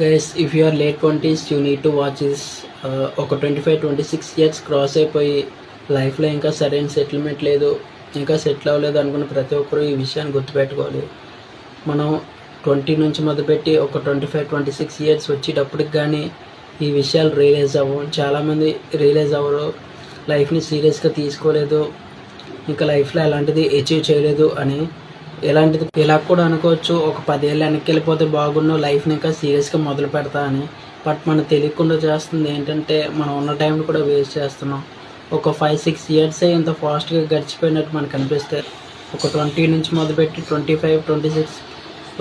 Guys, if you are late 20s you need to watch this. ఒక 25-26 years cross అయిపోయి లైఫ్లో ఇంకా సరైన సెటిల్మెంట్ లేదు, ఇంకా సెటిల్ అవ్వలేదు అనుకున్న ప్రతి ఒక్కరూ ఈ విషయాన్ని గుర్తుపెట్టుకోవాలి. మనం 20 నుంచి మొదలుపెట్టి ఒక 25-26 ఇయర్స్ వచ్చేటప్పటికి కానీ ఈ విషయాలు రియలైజ్ అవ్వం. చాలామంది రియలైజ్ అవ్వరు, లైఫ్ని సీరియస్గా తీసుకోలేదు, ఇంకా లైఫ్లో ఎలాంటిది అచీవ్ చేయలేదు అని. ఎలాంటిది ఇలా కూడా అనుకోవచ్చు, ఒక 10 ఏళ్ళు వెనక్కి వెళ్ళిపోతే బాగుండు, లైఫ్ని ఇంకా సీరియస్గా మొదలు పెడతా అని. బట్ మనం తెలియకుండా చేస్తుంది ఏంటంటే మనం ఉన్న టైంని కూడా వేస్ట్ చేస్తున్నాం. ఒక 5-6 ఇయర్సే ఇంత ఫాస్ట్గా గడిచిపోయినట్టు మనకు అనిపిస్తే, ఒక 20 నుంచి మొదలుపెట్టి 25-26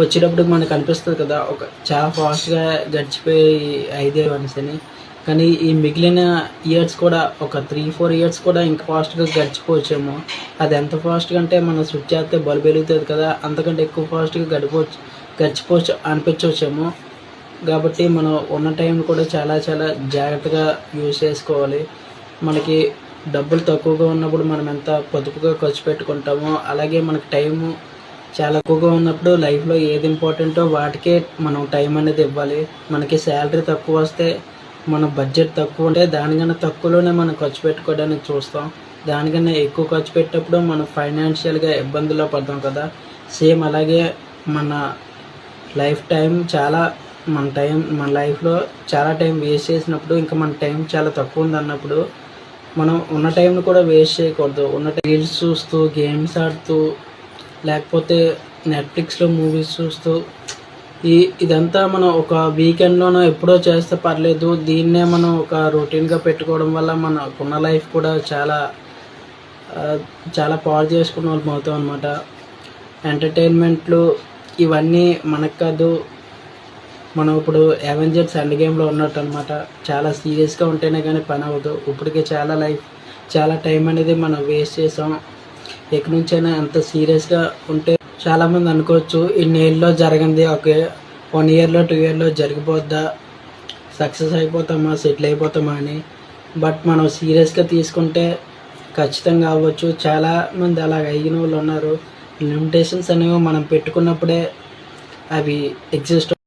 వచ్చేటప్పుడు మనకు అనిపిస్తుంది కదా, ఒక చాలా ఫాస్ట్గా గడిచిపోయి 5 అనేసి. కానీ ఈ మిగిలిన ఇయర్స్ కూడా ఒక 3-4 ఇయర్స్ కూడా ఇంకా ఫాస్ట్గా గడిచిపోవచ్చేమో. అది ఎంత ఫాస్ట్గా అంటే మనం స్విచ్ చేస్తే బల్బ్ వెలుగుతుంది కదా, అంతకంటే ఎక్కువ ఫాస్ట్గా గడిచిపోవచ్చు అనిపించవచ్చేమో. కాబట్టి మనం ఉన్న టైం కూడా చాలా చాలా జాగ్రత్తగా యూజ్ చేసుకోవాలి. మనకి డబ్బులు తక్కువగా ఉన్నప్పుడు మనం ఎంత పొదుపుగా ఖర్చు పెట్టుకుంటామో, అలాగే మనకి టైము చాలా ఎక్కువగా ఉన్నప్పుడు లైఫ్లో ఏది ఇంపార్టెంటో వాటికే మనం టైం అనేది ఇవ్వాలి. మనకి శాలరీ తక్కువ వస్తే, మన బడ్జెట్ తక్కువ ఉంటే దానికన్నా తక్కువలోనే మనం ఖర్చు పెట్టుకోవడానికి చూస్తాం. దానికన్నా ఎక్కువ ఖర్చు పెట్టినప్పుడు మనం ఫైనాన్షియల్గా ఇబ్బందుల్లో పడతాం కదా. సేమ్ అలాగే మన మన లైఫ్లో చాలా టైం వేస్ట్ చేసినప్పుడు, ఇంకా మన టైం చాలా తక్కువ ఉంది మనం ఉన్న టైంని కూడా వేస్ట్ చేయకూడదు. ఉన్న రీల్స్ చూస్తూ, గేమ్స్ ఆడుతూ, లేకపోతే నెట్ఫ్లిక్స్లో మూవీస్ చూస్తూ, ఇదంతా మనం ఒక వీకెండ్లోనో ఎప్పుడో చేస్తే పర్లేదు. దీన్నే మనం ఒక రొటీన్గా పెట్టుకోవడం వల్ల మనకున్న లైఫ్ కూడా చాలా పాడు చేసుకున్న వాళ్ళం అవుతాం అనమాట. ఎంటర్టైన్మెంట్లు ఇవన్నీ మనకు కాదు. మనం ఇప్పుడు అవెంజర్స్ ఎండ్ గేమ్లో ఉన్నట్టు అనమాట. చాలా సీరియస్గా ఉంటేనే కానీ పని అవ్వదు. ఇప్పటికే చాలా టైం అనేది మనం వేస్ట్ చేసాం. ఎక్కడి నుంచైనా ఎంత సీరియస్గా ఉంటే చాలామంది అనుకోవచ్చు, ఇన్నేళ్ళలో జరగంది ఓకే 1 ఇయర్లో 2 ఇయర్లో జరిగిపోద్దా, సక్సెస్ అయిపోతామా, సెటిల్ అయిపోతామా అని. బట్ మనం సీరియస్గా తీసుకుంటే ఖచ్చితంగా అవ్వచ్చు. చాలామంది అలాగ అయిన వాళ్ళు ఉన్నారు. లిమిటేషన్స్ అనేవి మనం పెట్టుకున్నప్పుడే అవి ఎగ్జిస్ట్